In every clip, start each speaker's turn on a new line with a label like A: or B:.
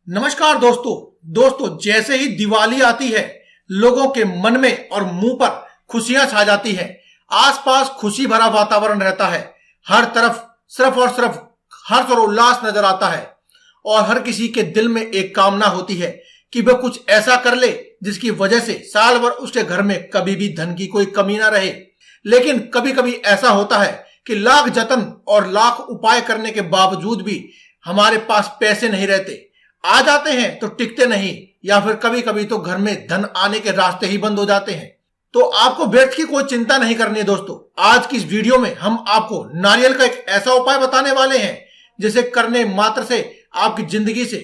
A: नमस्कार दोस्तों जैसे ही दिवाली आती है लोगों के मन में और मुंह पर खुशियां छा जाती है। आसपास खुशी भरा वातावरण रहता है। हर तरफ सिर्फ और सिर्फ हर्ष और उल्लास नजर आता है और हर किसी के दिल में एक कामना होती है कि वह कुछ ऐसा कर ले जिसकी वजह से साल भर उसके घर में कभी भी धन की कोई कमी ना रहे। लेकिन कभी कभी ऐसा होता है कि लाख जतन और लाख उपाय करने के बावजूद भी हमारे पास पैसे नहीं रहते। आ जाते हैं तो टिकते नहीं, या फिर कभी कभी तो घर में धन आने के रास्ते ही बंद हो जाते हैं। तो आपको व्यर्थ की कोई चिंता नहीं करनी है दोस्तों। आज की इस वीडियो में हम आपको नारियल का एक ऐसा उपाय बताने वाले हैं जिसे करने मात्र से आपकी जिंदगी से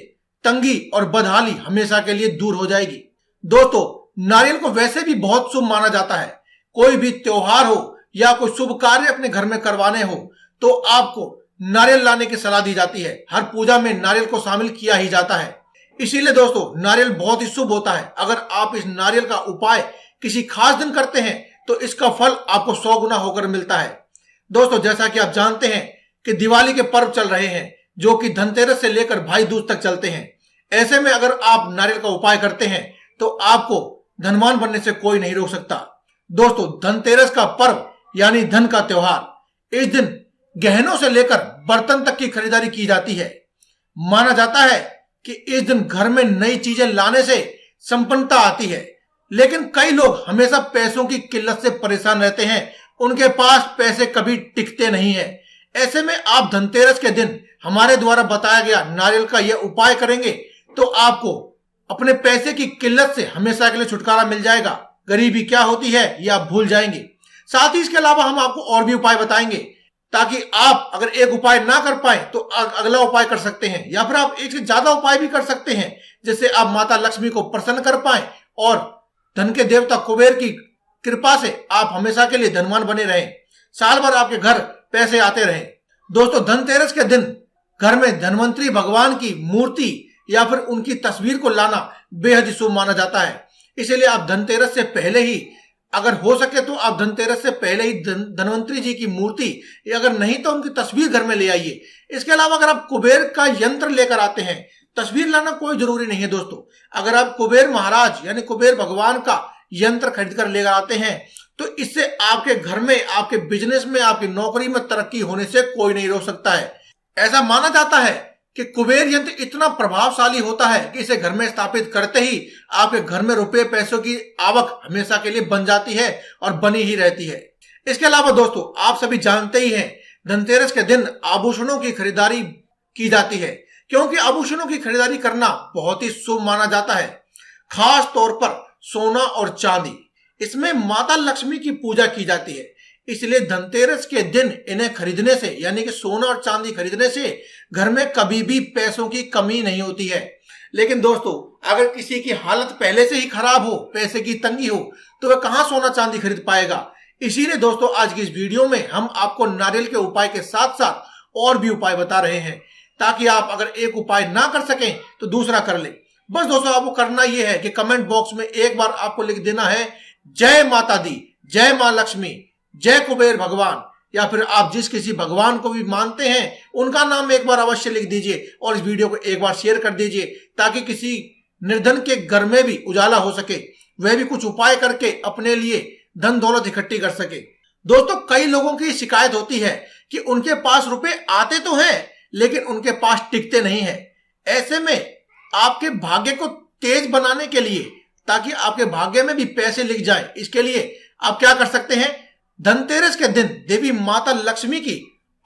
A: तंगी और बदहाली हमेशा के लिए दूर हो जाएगी। दोस्तों, नारियल को वैसे भी बहुत शुभ माना जाता है। कोई भी त्योहार हो या कोई शुभ कार्य अपने घर में करवाने हो तो आपको नारियल लाने की सलाह दी जाती है। हर पूजा में नारियल को शामिल किया ही जाता है। इसीलिए दोस्तों, नारियल बहुत ही शुभ होता है। अगर आप इस नारियल का उपाय किसी खास दिन करते हैं तो इसका फल आपको 100 गुना होकर मिलता है। दोस्तों, जैसा कि आप जानते हैं कि दिवाली के पर्व चल रहे हैं जो कि धनतेरस से लेकर भाई दूज तक चलते हैं। ऐसे में अगर आप नारियल का उपाय करते हैं तो आपको धनवान बनने से कोई नहीं रोक सकता। दोस्तों, धनतेरस का पर्व यानी धन का त्योहार, इस दिन गहनों से लेकर बर्तन तक की खरीदारी की जाती है। माना जाता है कि इस दिन घर में नई चीजें लाने से संपन्नता आती है। लेकिन कई लोग हमेशा पैसों की किल्लत से परेशान रहते हैं। उनके पास पैसे कभी टिकते नहीं है। ऐसे में आप धनतेरस के दिन हमारे द्वारा बताया गया नारियल का यह उपाय करेंगे तो आपको अपने पैसे की किल्लत से हमेशा के लिए छुटकारा मिल जाएगा। गरीबी क्या होती है ये आप भूल जाएंगे। साथ ही इसके अलावा हम आपको और भी उपाय बताएंगे ताकि आप अगर एक उपाय ना कर पाए तो अगला उपाय कर सकते हैं, या फिर आप एक से ज्यादा उपाय भी कर सकते हैं जिससे आप माता लक्ष्मी को प्रसन्न कर पाए और धन के देवता कुबेर की कृपा से आप हमेशा के लिए धनवान बने रहें। साल भर आपके घर पैसे आते रहें। दोस्तों, धनतेरस के दिन घर में धनवंतरी भगवान की मूर्ति या फिर उनकी तस्वीर को लाना बेहद शुभ माना जाता है। इसीलिए आप धनतेरस से पहले ही, अगर हो सके तो आप धनतेरस से पहले ही धनवंतरी जी की मूर्ति या अगर नहीं तो उनकी तस्वीर घर में ले आइए। इसके अलावा अगर आप कुबेर का यंत्र लेकर आते हैं, तस्वीर लाना कोई जरूरी नहीं है दोस्तों। अगर आप कुबेर महाराज यानी कुबेर भगवान का यंत्र खरीद कर लेकर आते हैं तो इससे आपके घर में, आपके बिजनेस में, आपकी नौकरी में तरक्की होने से कोई नहीं रोक सकता है। ऐसा माना जाता है कि कुबेर यंत्र इतना प्रभावशाली होता है कि इसे घर में स्थापित करते ही आपके घर में रुपए पैसों की आवक हमेशा के लिए बन जाती है और बनी ही रहती है। इसके अलावा दोस्तों, आप सभी जानते ही हैं धनतेरस के दिन आभूषणों की खरीदारी की जाती है, क्योंकि आभूषणों की खरीदारी करना बहुत ही शुभ माना जाता है। खास तौर पर सोना और चांदी, इसमें माता लक्ष्मी की पूजा की जाती है। इसलिए धनतेरस के दिन इन्हें खरीदने से यानी कि सोना और चांदी खरीदने से घर में कभी भी पैसों की कमी नहीं होती है। लेकिन दोस्तों, अगर किसी की हालत पहले से ही खराब हो, पैसे की तंगी हो, तो वह कहां सोना चांदी खरीद पाएगा। इसीलिए दोस्तों, आज की इस वीडियो में हम आपको नारियल के उपाय के साथ साथ और भी उपाय बता रहे हैं ताकि आप अगर एक उपाय ना कर सकें तो दूसरा कर ले। बस दोस्तों, आपको करना यह है कि कमेंट बॉक्स में एक बार आपको लिख देना है जय माता दी, जय मां लक्ष्मी, जय कुबेर भगवान, या फिर आप जिस किसी भगवान को भी मानते हैं उनका नाम एक बार अवश्य लिख दीजिए और इस वीडियो को एक बार शेयर कर दीजिए ताकि किसी निर्धन के घर में भी उजाला हो सके, वह भी कुछ उपाय करके अपने लिए धन दौलत इकट्ठी कर सके। दोस्तों, कई लोगों की शिकायत होती है कि उनके पास रुपए आते तो हैं लेकिन उनके पास टिकते नहीं है। ऐसे में आपके भाग्य को तेज बनाने के लिए, ताकि आपके भाग्य में भी पैसे लिख जाए, इसके लिए आप क्या कर सकते हैं, धनतेरस के दिन देवी माता लक्ष्मी की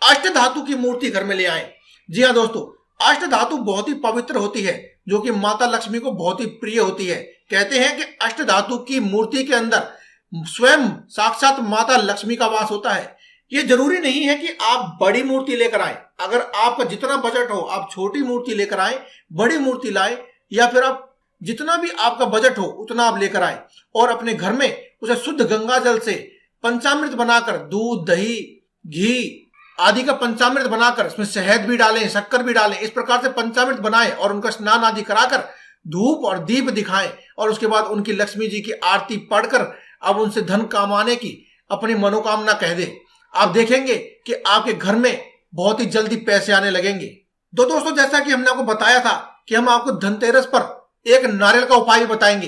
A: अष्ट धातु की मूर्ति घर में ले आए। जी हाँ दोस्तों, अष्ट धातु बहुत ही पवित्र होती है जो कि माता लक्ष्मी को बहुत ही प्रिय होती है। कहते हैं कि अष्ट धातु की मूर्ति के अंदर स्वयं साक्षात माता लक्ष्मी का वास होता है। ये जरूरी नहीं है कि आप बड़ी मूर्ति लेकर आए। अगर आपका जितना बजट हो आप छोटी मूर्ति लेकर आए, बड़ी मूर्ति लाए, या फिर आप जितना भी आपका बजट हो उतना आप लेकर आए और अपने घर में उसे शुद्ध गंगा जल से पंचामृत बनाकर, दूध, दही, घी आदि का पंचामृत बनाकर, इसमें शहद भी डालें, शक्कर भी डालें, इस प्रकार से पंचामृत बनाएं और उनका स्नान आदि कराकर धूप और दीप दिखाएं और उसके बाद उनकी लक्ष्मी जी की आरती पढ़कर अब उनसे धन कमाने की अपनी मनोकामना कह दे। आप देखेंगे कि आपके घर में बहुत ही जल्दी पैसे आने लगेंगे। तो दोस्तों, जैसा कि हमने आपको बताया था कि हम आपको धनतेरस पर एक नारियल का उपाय भी बताएंगे।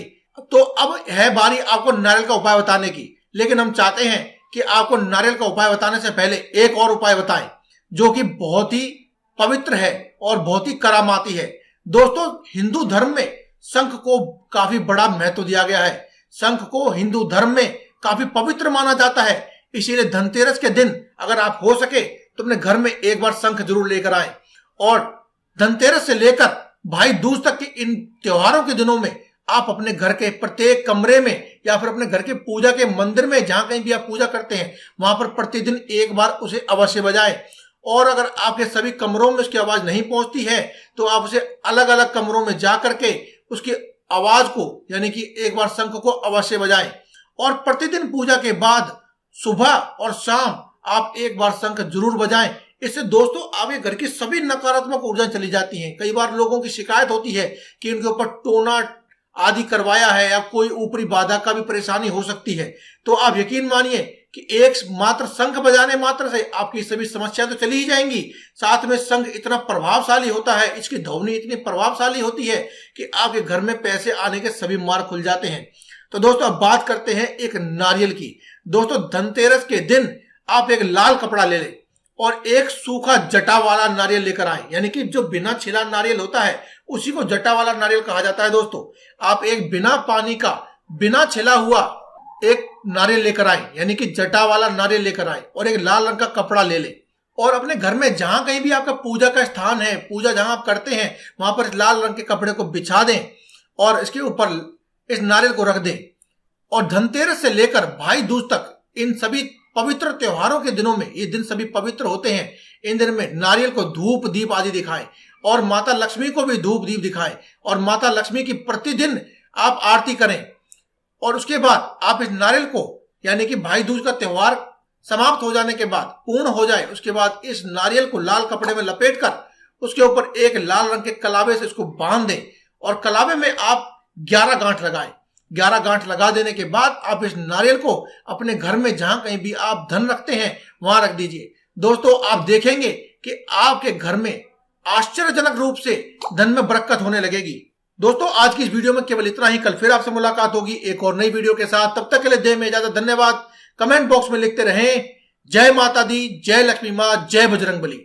A: तो अब है बारी आपको नारियल का उपाय बताने की, लेकिन हम चाहते हैं कि आपको नारियल का उपाय बताने से पहले एक और उपाय बताएं जो कि बहुत ही पवित्र है और बहुत ही करामाती है। दोस्तों, हिंदू धर्म में शंख को काफी बड़ा महत्व दिया गया है। शंख को हिंदू धर्म में काफी पवित्र माना जाता है। इसीलिए धनतेरस के दिन अगर आप हो सके तो अपने घर में एक बार शंख जरूर लेकर आए। और धनतेरस से लेकर भाई दूज तक के इन त्योहारों के दिनों में आप अपने घर के प्रत्येक कमरे में या फिर अपने घर के पूजा के मंदिर में, जहां कहीं भी आप पूजा करते हैं, वहां पर प्रतिदिन एक बार उसे अवश्य बजाएं। और अगर आपके सभी कमरों में उसकी आवाज नहीं पहुंचती है तो आप उसे अलग अलग कमरों में जा करके उसकी आवाज को, यानी कि एक बार शंख को अवश्य बजाएं। और प्रतिदिन पूजा के बाद सुबह और शाम आप एक बार शंख जरूर बजाएं। इससे दोस्तों आपके घर की सभी नकारात्मक ऊर्जा चली जाती हैं। कई बार लोगों की शिकायत होती है कि उनके ऊपर टोना आदि करवाया है या कोई ऊपरी बाधा का भी परेशानी हो सकती है। तो आप यकीन मानिए कि एक मात्र शंख बजाने मात्र से आपकी सभी समस्या तो चली ही जाएंगी। साथ में शंख इतना प्रभावशाली होता है, इसकी ध्वनि इतनी प्रभावशाली होती है कि आपके घर में पैसे आने के सभी मार्ग खुल जाते हैं। तो दोस्तों अब बात करते हैं एक नारियल की। दोस्तों, धनतेरस के दिन आप एक लाल कपड़ा ले लें और एक सूखा जटा वाला नारियल लेकर आए, यानी कि जो बिना छिला नारियल होता है उसी को जटा वाला नारियल कहा जाता है। दोस्तों, आप एक बिना पानी का, बिना छिला हुआ एक नारियल लेकर आए, यानी कि जटा वाला नारियल लेकर आए और एक लाल रंग का कपड़ा ले लें। और अपने घर में जहां कहीं भी आपका पूजा का स्थान है, पूजा जहां आप करते हैं, वहां पर लाल रंग के कपड़े को बिछा दें और इसके ऊपर इस नारियल को रख दें। और धनतेरस से लेकर भाई दूज तक इन सभी पवित्र त्योहारों के दिनों में, ये दिन सभी पवित्र होते हैं, इन दिन में नारियल को धूप दीप आदि दिखाएं और माता लक्ष्मी को भी धूप दीप दिखाएं और माता लक्ष्मी की प्रतिदिन आप आरती करें। और उसके बाद आप इस नारियल को, यानी कि भाई दूज का त्योहार समाप्त हो जाने के बाद, पूर्ण हो जाए, उसके बाद इस नारियल को लाल कपड़े में लपेटकर उसके ऊपर एक लाल रंग के कलावे से इसको बांध दें और कलावे में आप 11 गांठ लगाएं। 11 गांठ लगा देने के बाद आप इस नारियल को अपने घर में जहां कहीं भी आप धन रखते हैं वहां रख दीजिए। दोस्तों, आप देखेंगे कि आपके घर में आश्चर्यजनक रूप से धन में बरकत होने लगेगी। दोस्तों, आज की इस वीडियो में केवल इतना ही। कल फिर आपसे मुलाकात होगी एक और नई वीडियो के साथ। तब तक के लिए दें में इजाजत। धन्यवाद। कमेंट बॉक्स में लिखते रहें जय माता दी, जय लक्ष्मी मां, जय बजरंगबली।